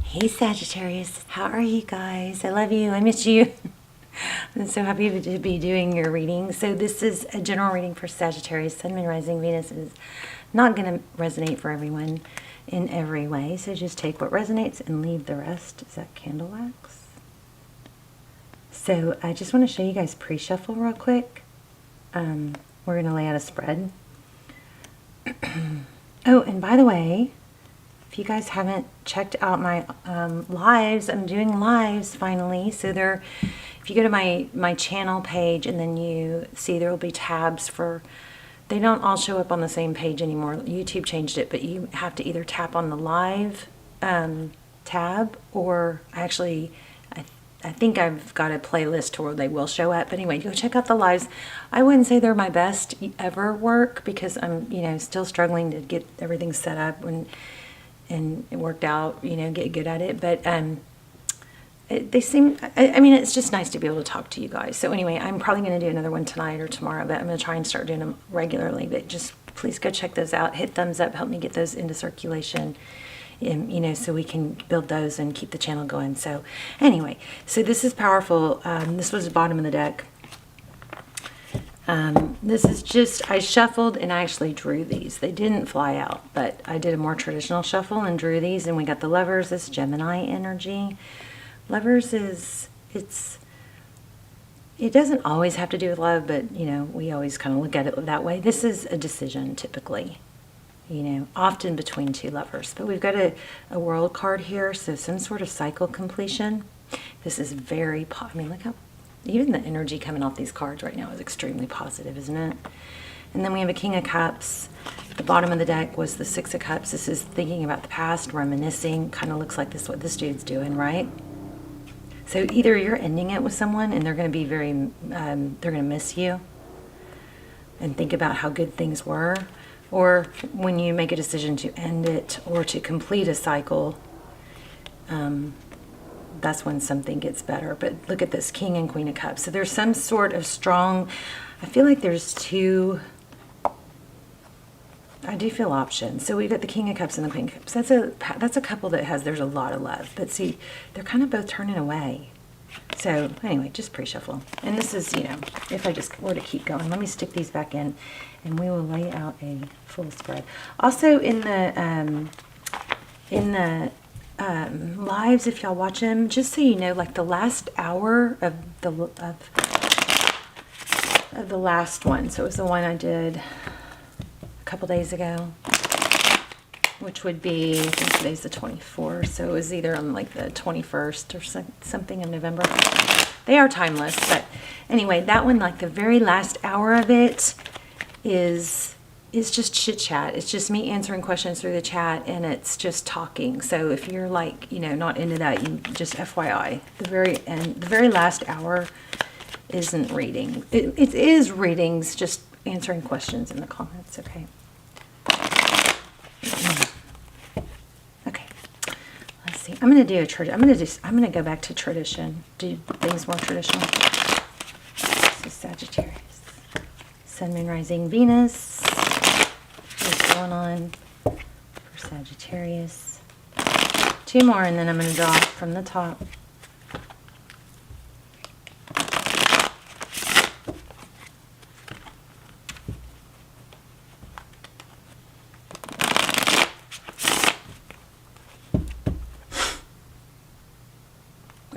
Hey Sagittarius, how are you guys? I love you. I miss you. I'm so happy to be doing your reading. So this is a general reading for Sagittarius. Sun, Moon, Rising, Venus is not going to resonate for everyone in every way. So just take what resonates and leave the rest. Is that candle wax? So I just want to show you guys pre-shuffle real quick. We're going to lay out a spread. Oh, and by the way, if you guys haven't checked out my lives, I'm doing lives finally. So there, if you go to my channel page and then you see there will be tabs for, they don't all show up on the same page anymore. YouTube changed it, but you have to either tap on the live tab, or actually I think I've got a playlist to where they will show up. But anyway, go check out the lives. I wouldn't say they're my best ever work because I'm, still struggling to get everything set up and it worked out, get good at it. But they seem, I mean, it's just nice to be able to talk to you guys. So anyway, I'm probably going to do another one tonight or tomorrow, but I'm going to try and start doing them regularly. But just please go check those out. Hit thumbs up, help me get those into circulation. So we can build those and keep the channel going. So anyway, so this is powerful. This was the bottom of the deck. This is just, I shuffled and I actually drew these. They didn't fly out, but I did a more traditional shuffle and drew these, and we got the Lovers. This Gemini energy. Lovers is, it doesn't always have to do with love, but we always kind of look at it that way. This is a decision typically. Often between two lovers. But we've got a world card here, so some sort of cycle completion. This is very, I mean, look how, even the energy coming off these cards right now is extremely positive, isn't it? And then we have a King of Cups. The bottom of the deck was the Six of Cups. This is thinking about the past, reminiscing. Kind of looks like this is what this dude's doing, right? So either you're ending it with someone and they're going to be very, they're going to miss you and think about how good things were. Or when you make a decision to end it or to complete a cycle, that's when something gets better. But look at this, King and Queen of Cups. So there's some sort of strong, I feel like there's two, I do feel options. So we've got the King of Cups and the Queen of Cups. That's a couple that there's a lot of love. But see, they're kind of both turning away. So anyway, just pre-shuffle. And this is, if I just were to keep going, let me stick these back in and we will lay out a full spread. Also in the lives, if y'all watch them, just so you know, like the last hour of the last one. So it was the one I did a couple days ago, which would be, I think today's the 24th, so it was either on like the 21st or something in November. They are timeless, but anyway, that one, like the very last hour of it is just chit chat. It's just me answering questions through the chat, and it's just talking. So if you're like, not into that, you just FYI, the very end, the very last hour isn't reading. It is readings, just answering questions in the comments, okay? Okay, let's see. I'm gonna go back to tradition. Do things more traditional. This is Sagittarius. Sun, Moon, Rising, Venus. What's going on for Sagittarius? Two more, and then I'm gonna draw from the top.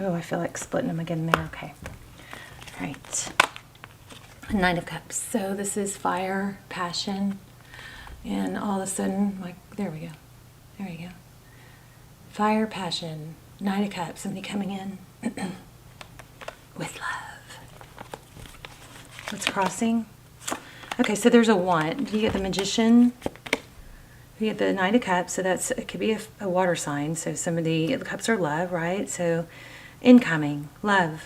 Oh, I feel like splitting them again there. Okay. All right. Knight of Cups. So this is fire, passion, and all of a sudden, like, there we go. There you go. Fire, passion, Knight of Cups, somebody coming in with love. What's crossing? Okay, so there's a one. You get the Magician. You get the Knight of Cups, so it could be a water sign. So the cups are love, right? So incoming, love,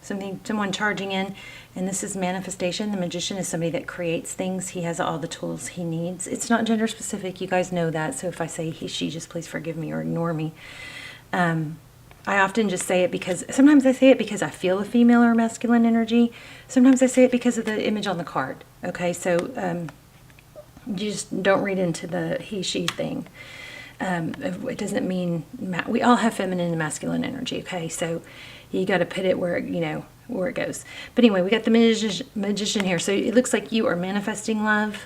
someone charging in, and this is manifestation. The Magician is somebody that creates things. He has all the tools he needs. It's not gender specific. You guys know that. So if I say he, she, just please forgive me or ignore me. I often just say it because, sometimes I say it because I feel a female or masculine energy. Sometimes I say it because of the image on the card. Okay, so you just don't read into the he, she thing. It doesn't mean we all have feminine and masculine energy. Okay, so you got to put it where where it goes. But anyway, we got the magician here. So it looks like you are manifesting love,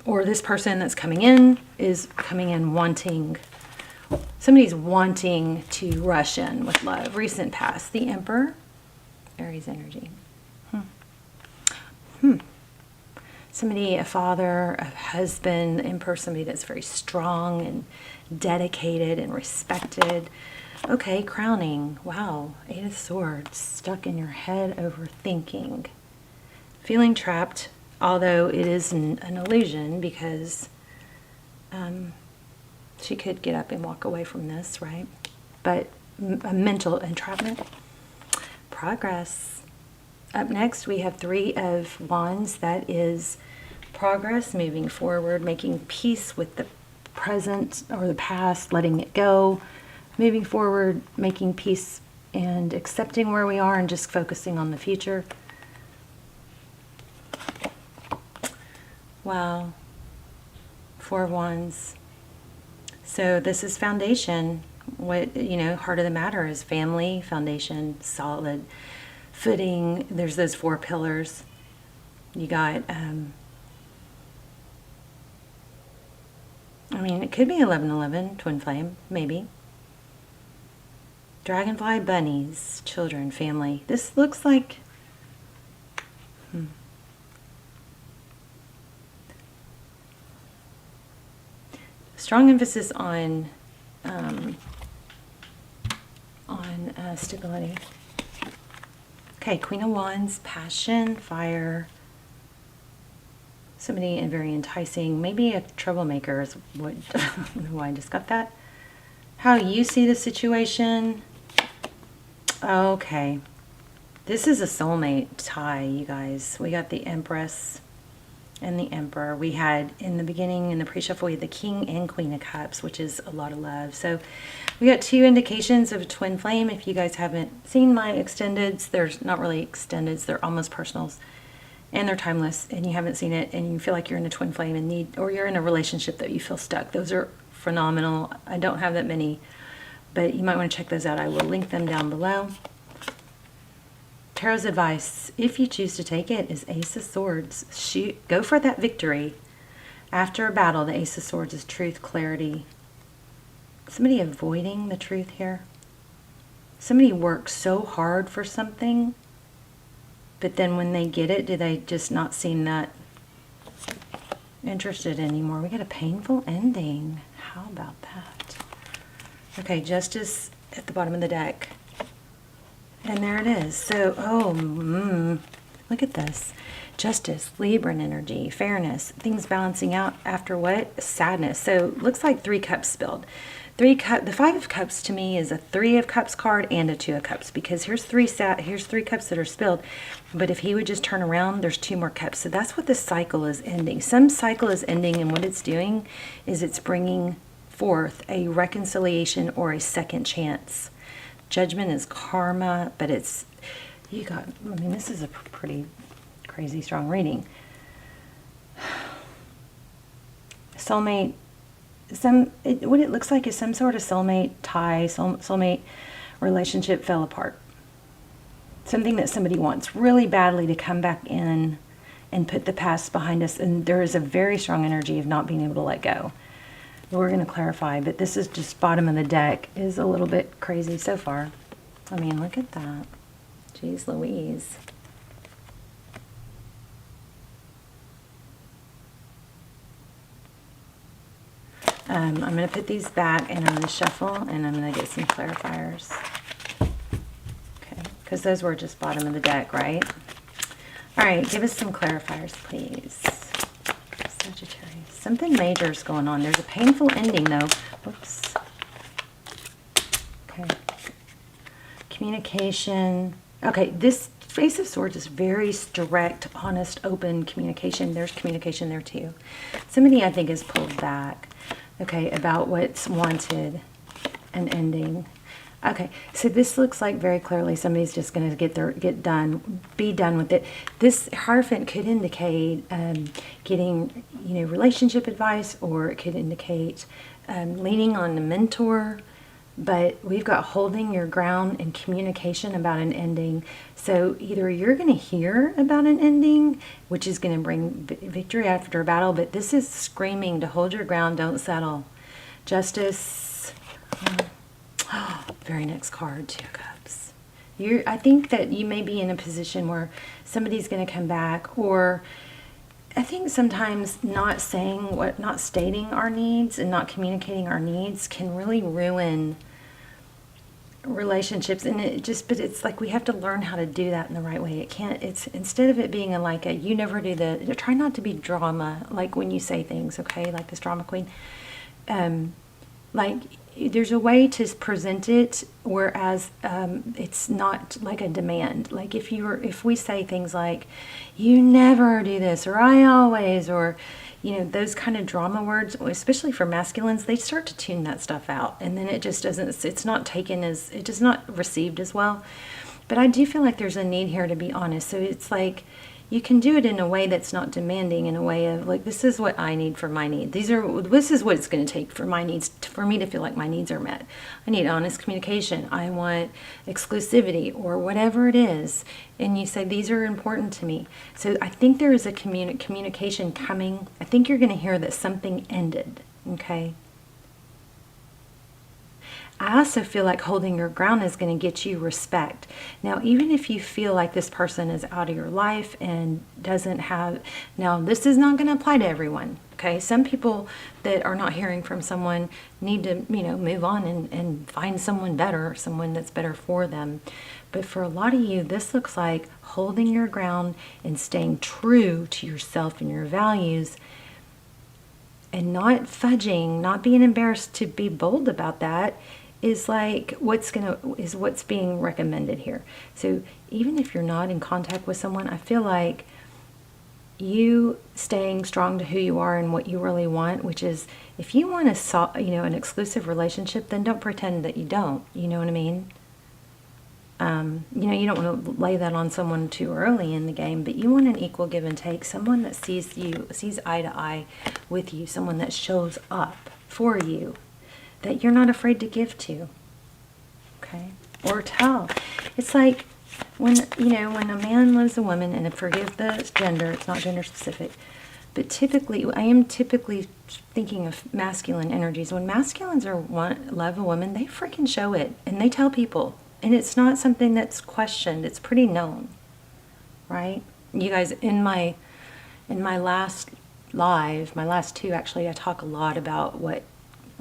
or this person that's coming in is coming in wanting. Somebody's wanting to rush in with love. Recent past, the Emperor, Aries energy. Somebody, a father, a husband, Emperor, somebody that's very strong and dedicated and respected. Okay, crowning. Wow, 8 of Swords, stuck in your head overthinking. Feeling trapped, although it is an illusion because she could get up and walk away from this, right? But a mental entrapment. Progress. Up next, we have 3 of Wands. That is progress, moving forward, making peace with the present or the past, letting it go, moving forward, making peace and accepting where we are and just focusing on the future. Wow. 4 of Wands. So this is foundation. What, heart of the matter is family, foundation, solid footing. There's those 4 pillars. You got, it could be 1111, twin flame, maybe. Dragonfly, bunnies, children, family. This looks like, strong emphasis on stability. Okay, Queen of Wands, passion, fire. Somebody very enticing, maybe a troublemaker is what, why I just got that. How you see the situation. Okay, this is a soulmate tie, you guys. We got the Empress and the Emperor. We had, in the beginning, in the pre-shuffle, we had the King and Queen of Cups, which is a lot of love. So we got 2 indications of a twin flame. If you guys haven't seen my extendeds, they're not really extendeds, they're almost personals. And they're timeless, and you haven't seen it, and you feel like you're in a twin flame and need, or you're in a relationship that you feel stuck. Those are phenomenal. I don't have that many, but you might want to check those out. I will link them down below. Tarot's advice, if you choose to take it, is Ace of Swords. Go for that victory. After a battle, the Ace of Swords is truth, clarity. Somebody avoiding the truth here. Somebody works so hard for something, but then when they get it, do they just not seem that interested anymore? We got a painful ending. How about that? Okay, Justice at the bottom of the deck. And there it is. So, look at this. Justice, Libra energy, fairness, things balancing out after what? Sadness. So, looks like 3 cups spilled. The 5 of Cups to me is a 3 of Cups card and a 2 of Cups, because here's 3 cups that are spilled, but if he would just turn around, there's 2 more cups. So that's what this cycle is ending. Some cycle is ending, and what it's doing is it's bringing forth a reconciliation or a second chance. Judgment is karma, but this is a pretty crazy strong reading. Soulmate. What it looks like is some sort of soulmate tie, soulmate relationship fell apart. Something that somebody wants really badly to come back in and put the past behind us, and there is a very strong energy of not being able to let go. We're going to clarify, but this is just bottom of the deck is a little bit crazy so far. Look at that. Jeez Louise. I'm going to put these back, and I'm going to shuffle, and I'm going to get some clarifiers. Okay, because those were just bottom of the deck, right? All right, give us some clarifiers, please. Sagittarius. Something major is going on. There's a painful ending, though. Whoops. Okay. Communication. Okay, this Ace of Swords is very direct, honest, open communication. There's communication there, too. Somebody, I think, is pulled back. Okay, about what's wanted and ending. Okay, so this looks like very clearly somebody's just going to be done with it. This Hierophant could indicate getting, relationship advice, or it could indicate leaning on a mentor, but we've got holding your ground and communication about an ending. So either you're going to hear about an ending, which is going to bring victory after a battle, but this is screaming to hold your ground, don't settle. Justice. Very next card, Two of Cups. I think that you may be in a position where somebody's going to come back, or I think sometimes not stating our needs and not communicating our needs can really ruin relationships. And but it's like we have to learn how to do that in the right way. It's instead of it being you never do try not to be drama, like when you say things, okay, like this drama queen. Like there's a way to present it, whereas it's not like a demand. Like if we say things like, you never do this, or I always, or those kind of drama words, especially for masculines, they start to tune that stuff out, and then it just doesn't, it's not received as well. But I do feel like there's a need here to be honest. So it's like you can do it in a way that's not demanding, in a way of like, this is what I need for my needs. This is what it's going to take for my needs, for me to feel like my needs are met. I need honest communication. I want exclusivity, or whatever it is. And you say, these are important to me. So I think there is a communication coming. I think you're going to hear that something ended. Okay. I also feel like holding your ground is going to get you respect. Now, even if you feel like this person is out of your life and doesn't have, now this is not going to apply to everyone, okay? Some people that are not hearing from someone need to, move on and find someone better, someone that's better for them. But for a lot of you, this looks like holding your ground and staying true to yourself and your values, and not fudging, not being embarrassed to be bold about that. Is what's being recommended here. So even if you're not in contact with someone, I feel like you staying strong to who you are and what you really want, which is, if you want an exclusive relationship, then don't pretend that you don't. You know what I mean? You don't want to lay that on someone too early in the game, but you want an equal give and take, someone that sees eye to eye with you, someone that shows up for you, that you're not afraid to give to, okay, or tell. It's like when a man loves a woman, and forgive the gender, it's not gender specific, but I am typically thinking of masculine energies. When masculines love a woman, they freaking show it, and they tell people, and it's not something that's questioned. It's pretty known, right? You guys, in my last live, my last two actually, I talk a lot about what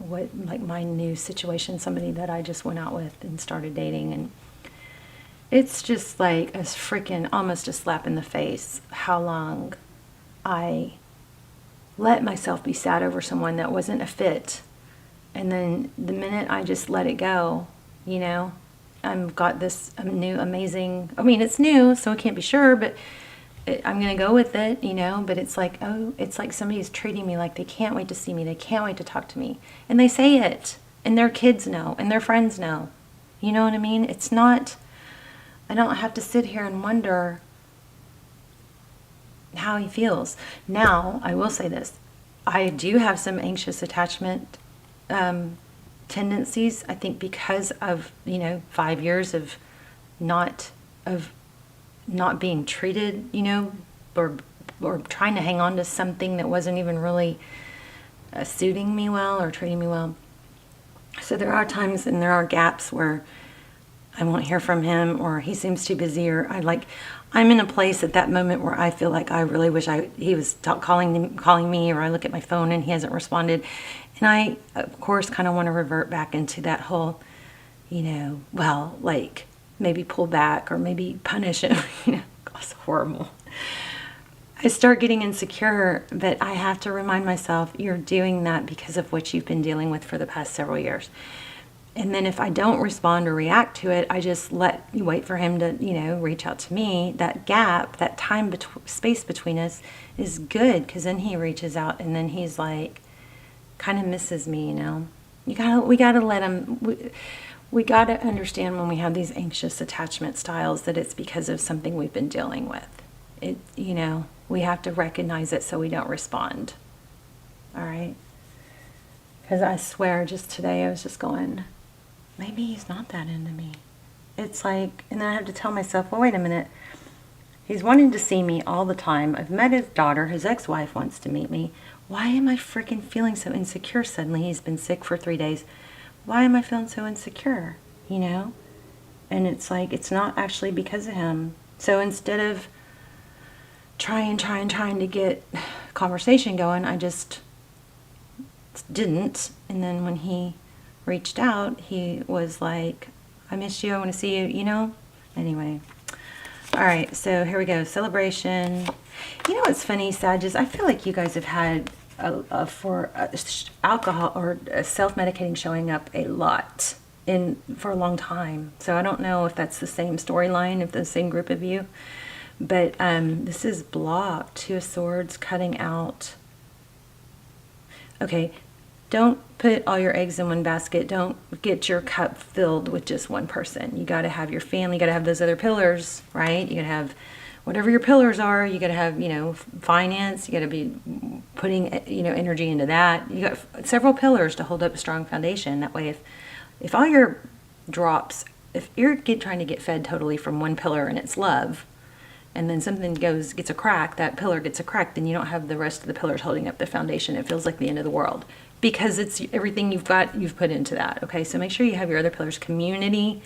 like my new situation, somebody that I just went out with and started dating, and it's just like almost a slap in the face how long I let myself be sad over someone that wasn't a fit, and then the minute I just let it go, I've got this new amazing, it's new, so I can't be sure, but I'm going to go with it, but it's like somebody's treating me like they can't wait to see me. They can't wait to talk to me. And they say it, and their kids know, and their friends know. You know what I mean? It's not, I don't have to sit here and wonder how he feels. Now, I will say this. I do have some anxious attachment tendencies, I think, because of, 5 years of not being treated, or trying to hang on to something that wasn't even really suiting me well or treating me well. So there are times and there are gaps where I won't hear from him, or he seems too busy, or I'm in a place at that moment where I feel like I really wish he was calling me, or I look at my phone and he hasn't responded. And I, of course, kind of want to revert back into that whole, maybe pull back or maybe punish him. It's horrible. I start getting insecure, but I have to remind myself, you're doing that because of what you've been dealing with for the past several years. And then if I don't respond or react to it, I just wait for him to, reach out to me. That gap, that space between us is good, because then he reaches out, and then he's like, kind of misses me, we gotta let him. We got to understand when we have these anxious attachment styles that it's because of something we've been dealing with. We have to recognize it so we don't respond. All right? Because I swear, just today I was just going, maybe he's not that into me. It's like, and then I have to tell myself, well, wait a minute. He's wanting to see me all the time. I've met his daughter. His ex-wife wants to meet me. Why am I freaking feeling so insecure suddenly? He's been sick for 3 days. Why am I feeling so insecure? You know? And it's like, it's not actually because of him. So instead of trying to get conversation going, I just didn't. And then when he reached out, he was like, I miss you, I want to see you, you know? Anyway. All right, so here we go. Celebration. You know what's funny, Sagittarius? I feel like you guys have had alcohol or self-medicating showing up a lot for a long time. So I don't know if that's the same storyline, if the same group of you. But this is blocked. Two of Swords, cutting out. Okay, don't put all your eggs in one basket. Don't get your cup filled with just one person. You got to have your family. You got to have those other pillars, right? You got to have whatever your pillars are. You got to have, you know, finance. You got to be putting, you know, energy into that. You got several pillars to hold up a strong foundation. That way, if all your drops, if you're trying to get fed totally from one pillar and it's love, and then something gets a crack, that pillar gets a crack, then you don't have the rest of the pillars holding up the foundation. It feels like the end of the world because it's everything you've got, you've put into that. Okay, so make sure you have your other pillars: community,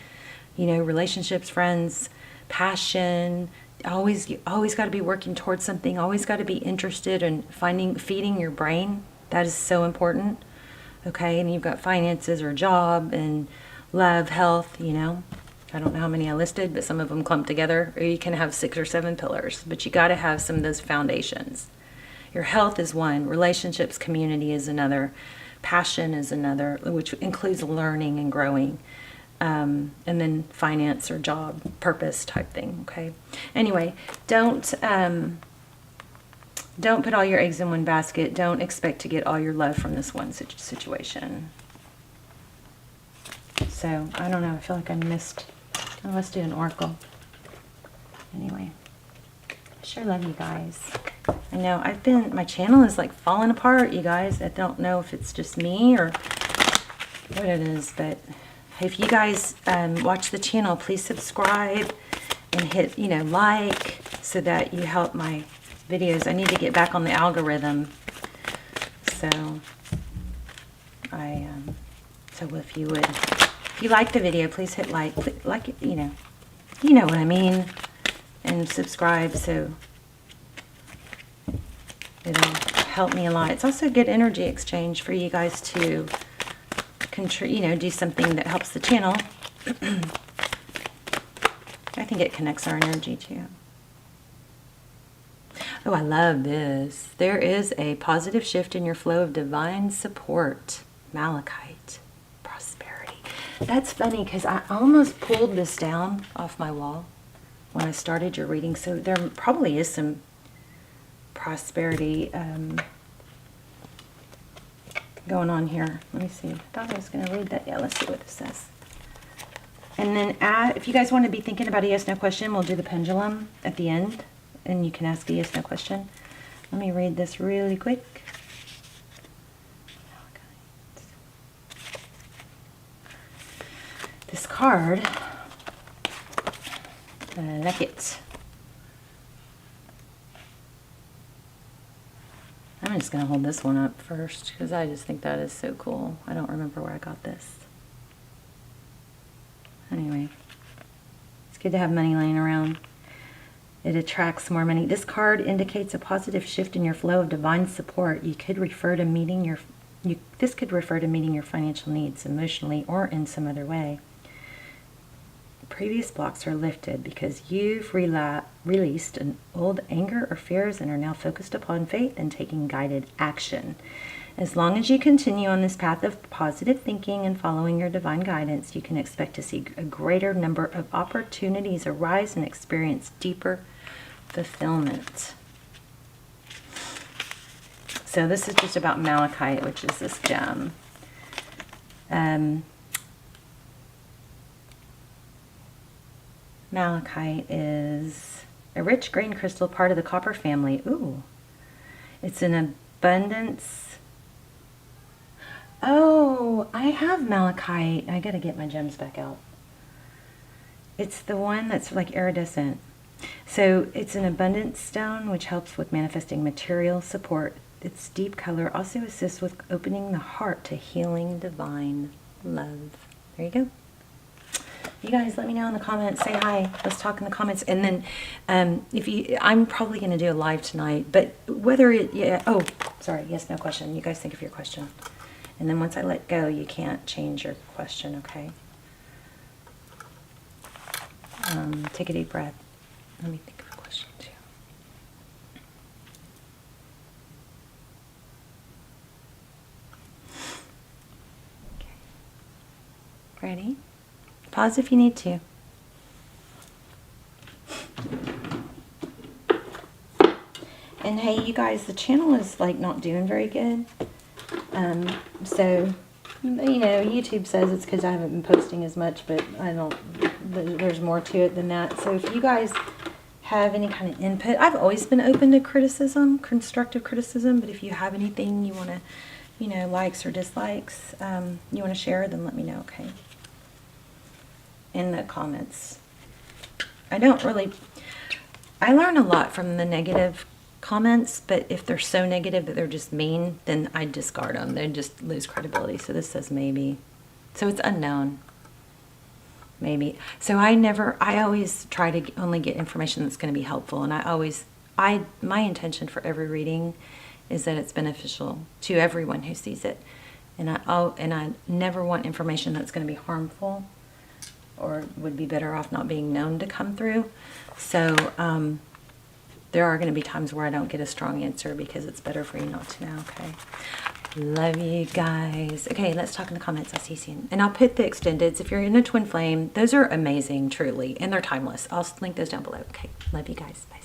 you know, relationships, friends, passion. You always got to be working towards something. Always got to be interested in feeding your brain. That is so important. Okay, and you've got finances or job and love, health, you know. I don't know how many I listed, but some of them clump together. Or you can have 6 or 7 pillars, but you got to have some of those foundations. Your health is one, relationships, community is another, passion is another, which includes learning and growing, and then finance or job, purpose type thing. Okay. Anyway, don't put all your eggs in one basket. Don't expect to get all your love from this one situation. So I don't know. I feel like I must do an oracle. Anyway, I sure love you guys. I know my channel is like falling apart, you guys. I don't know if it's just me or what it is, but if you guys watch the channel, please subscribe and hit, you know, like, so that you help my videos. I need to get back on the algorithm. So if you like the video, please hit like it, you know what I mean, and subscribe, so it'll help me a lot. It's also good energy exchange for you guys to do something that helps the channel. I think it connects our energy too. Oh, I love this. There is a positive shift in your flow of divine support. Malachite. Prosperity. That's funny because I almost pulled this down off my wall when I started your reading. So there probably is some prosperity going on here. Let me see. I thought I was going to read that. Yeah, let's see what it says. And then if you guys want to be thinking about a yes, no question, we'll do the pendulum at the end. And you can ask a yes, no question. Let me read this really quick. This card, I like it. I'm just going to hold this one up first because I just think that is so cool. I don't remember where I got this. Anyway, it's good to have money laying around. It attracts more money. This card indicates a positive shift in your flow of divine support. This could refer to meeting your financial needs emotionally or in some other way. Previous blocks are lifted because you've released an old anger or fears and are now focused upon faith and taking guided action. As long as you continue on this path of positive thinking and following your divine guidance, you can expect to see a greater number of opportunities arise and experience deeper fulfillment. So this is just about malachite, which is this gem. Malachite is a rich green crystal, part of the copper family. Ooh, it's an abundance. Oh, I have malachite. I gotta get my gems back out. It's the one that's like iridescent. So it's an abundance stone, which helps with manifesting material support. Its deep color also assists with opening the heart to healing divine love. There you go. You guys let me know in the comments. Say hi. Let's talk in the comments. And then if you, I'm probably going to do a live tonight, but whether it, yeah, oh, sorry. Yes, no question. You guys think of your question. And then once I let go, you can't change your question, okay? Take a deep breath. Let me think of a question too. Okay. Ready? Pause if you need to. And hey, you guys, the channel is like not doing very good. So, you know, YouTube says it's because I haven't been posting as much, but I don't, there's more to it than that. So if you guys have any kind of input, I've always been open to criticism, constructive criticism, but if you have anything you want to, you know, likes or dislikes, you want to share, then let me know, okay? In the comments. I learn a lot from the negative comments, but if they're so negative that they're just mean, then I discard them. They just lose credibility. So this says maybe. So it's unknown. Maybe. So I always try to only get information that's going to be helpful. And my intention for every reading is that it's beneficial to everyone who sees it. And I never want information that's going to be harmful or would be better off not being known to come through. So there are going to be times where I don't get a strong answer because it's better for you not to know, okay? Love you guys. Okay, let's talk in the comments. I'll see you soon. And I'll put the extendeds. If you're in a twin flame, those are amazing, truly. And they're timeless. I'll link those down below. Okay, love you guys. Bye.